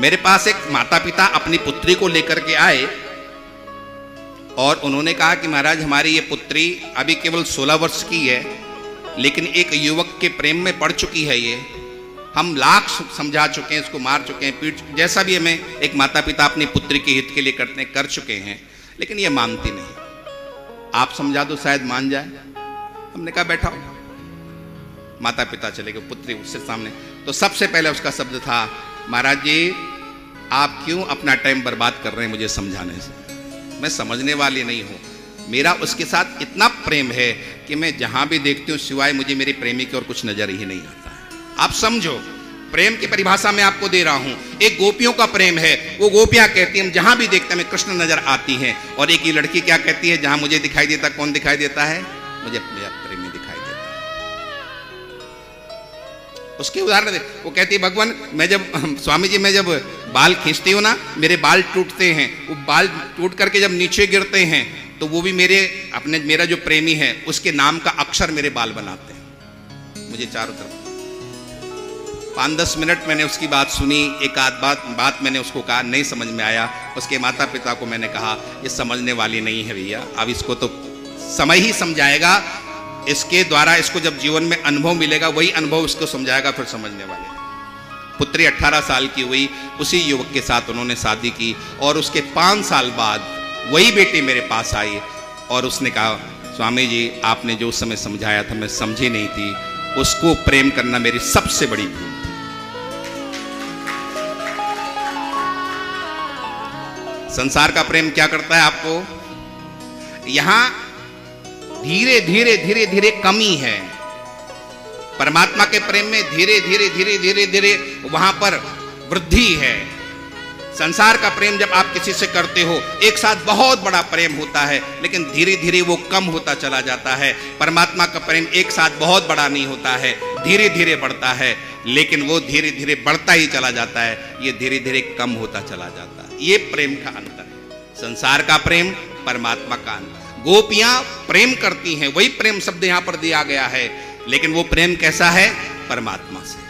मेरे पास एक माता पिता अपनी पुत्री को लेकर के आए और उन्होंने कहा कि महाराज हमारी ये पुत्री अभी केवल 16 वर्ष की है, लेकिन एक युवक के प्रेम में पड़ चुकी है। ये हम लाख समझा चुके हैं, इसको मार चुके हैं, पीट, जैसा भी हमें एक माता पिता अपनी पुत्री के हित के लिए करते कर चुके हैं, लेकिन ये मानती नहीं। आप समझा दो शायद मान जाए। हमने कहा बैठाओ। माता पिता चले गए, पुत्री उससे सामने। तो सबसे पहले उसका शब्द था, महाराज जी आप क्यों अपना टाइम बर्बाद कर रहे हैं मुझे समझाने से, मैं समझने वाली नहीं हूं। मेरा उसके साथ इतना प्रेम है कि मैं जहां भी देखती हूं सिवाय मुझे मेरे प्रेमी की और कुछ नजर ही नहीं आता है। आप समझो, प्रेम की परिभाषा मैं आपको दे रहा हूं। एक गोपियों का प्रेम है, वो गोपियां कहती हैं जहां भी देखते हैं कृष्ण नजर आती हैं, और एक ये लड़की क्या कहती है, जहां मुझे दिखाई देता, कौन दिखाई देता है, मुझे मेरा प्रेमी दिखाई देता है। उसके उदाहरण दे, वो कहती है भगवान मैं जब स्वामी जी मैं जब बाल खींचती हूँ ना, मेरे बाल टूटते हैं, वो बाल टूट करके जब नीचे गिरते हैं तो वो भी मेरा जो प्रेमी है उसके नाम का अक्षर मेरे बाल बनाते हैं। मुझे चारों तरफ 5-10 मिनट मैंने उसकी बात सुनी, एक आध बात मैंने उसको कहा, नहीं समझ में आया। उसके माता पिता को मैंने कहा ये समझने वाली नहीं है भैया, अब इसको तो समय ही समझाएगा, इसके द्वारा इसको जब जीवन में अनुभव मिलेगा वही अनुभव उसको समझाएगा, फिर समझने वाले। पुत्री 18 साल की हुई, उसी युवक के साथ उन्होंने शादी की, और उसके 5 साल बाद वही बेटी मेरे पास आई और उसने कहा स्वामी जी आपने जो उस समय समझाया था मैं समझी नहीं थी, उसको प्रेम करना मेरी सबसे बड़ी भूल थी। संसार का प्रेम क्या करता है आपको, यहां धीरे धीरे धीरे धीरे कमी है। परमात्मा के प्रेम में धीरे धीरे धीरे धीरे धीरे वहां पर वृद्धि है। संसार का प्रेम जब आप किसी से करते हो एक साथ बहुत बड़ा प्रेम होता है, लेकिन धीरे धीरे वो कम होता चला जाता है। परमात्मा का प्रेम एक साथ बहुत बड़ा नहीं होता है, धीरे धीरे बढ़ता है, लेकिन वो धीरे धीरे बढ़ता ही चला जाता है, ये धीरे धीरे कम होता चला जाता है। ये प्रेम का अंतर है, संसार का प्रेम, परमात्मा का अंतर। गोपियां प्रेम करती हैं, वही प्रेम शब्द यहां पर दिया गया है, लेकिन वो प्रेम कैसा है, परमात्मा से।